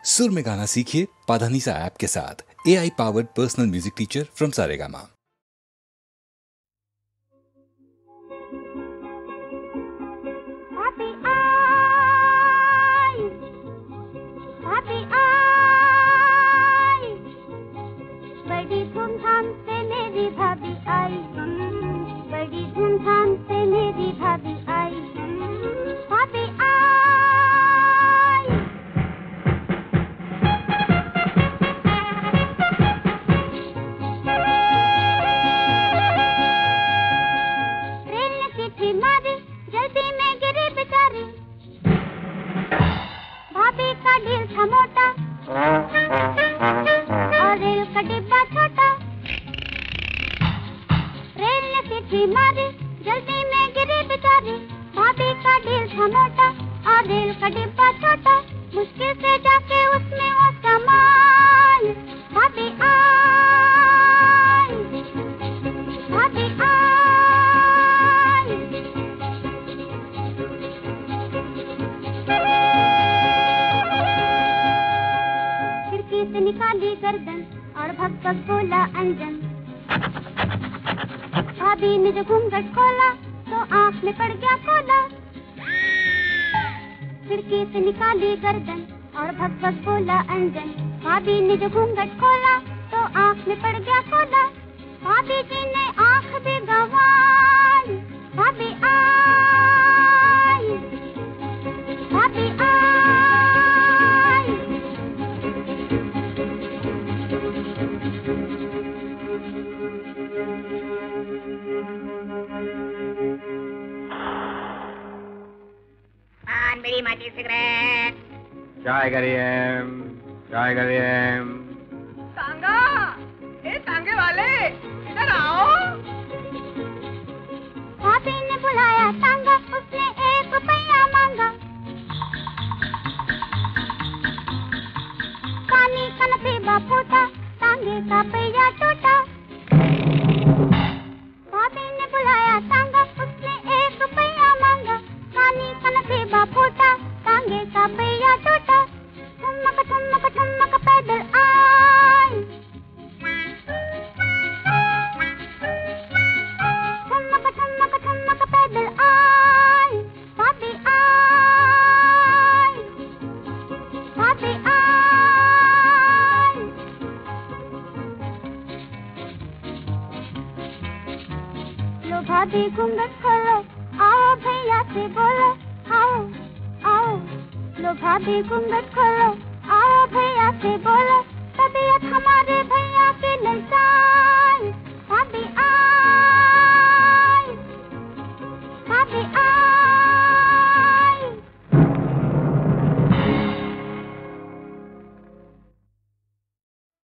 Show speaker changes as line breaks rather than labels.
सुर में गाना सीखिए पाधानीसा ऐप के साथ। AI powered personal music teacher from Saregama.
बड़ी धूमधाम से मेरी भाभी आई, बड़ी धूमधाम से मेरी भाभी आई, भाभी आई। रेल ने सीटी मारी, जल्दी में गिरी बेचारी, भाभी का दिल था मोटा और रेल का डिब्बा छोटा। रेल ने सीटी मारी, जल्दी में गिरी बेचारी, भाभी का दिल था मोटा और रेल का डिब्बा छोटा। मुश्किल से जाके उसमें वो समाई, भाभी आई, भाभी आई। खिड़की से निकाली गर्दन और भग भग बोला अंजन, भाभी ने जो घूंघट खोला तो आंख में पड़ गया कोला। खिड़की से निकाली गर्दन और भग भग बोला अंजन, भाभी ने जो घूंघट खोला तो आंख में पड़ गया कोला। भाभी जी ने आंख भी गंवाई, भाभी आई, भाभी आई।
बीड़ी माची सिगरेट
चाय करिए, चाय करिए।
तांगा, ए तांगे वाले इधर आओ।
भाभी ने बुलाया तांगा, उसने 1 रुपया मांगा। पानी का नसीबा फूटा, तांगे का पहिया टूटा। भाभी ने बुलाया तांगा, उसने 1 रुपया मांगा। पानी का नसीबा फूटा, तांगे का पहिया टूटा। ठुमक ठुमक ठुमक पैदल आई, ठुमक ठुमक ठुमक पैदल आई, भाभी आई, भाभी आई। लो भाभी घूंघट खोलो, आओ भैया से बोलो, आओ आओ। लो भाभी घूंघट खोलो,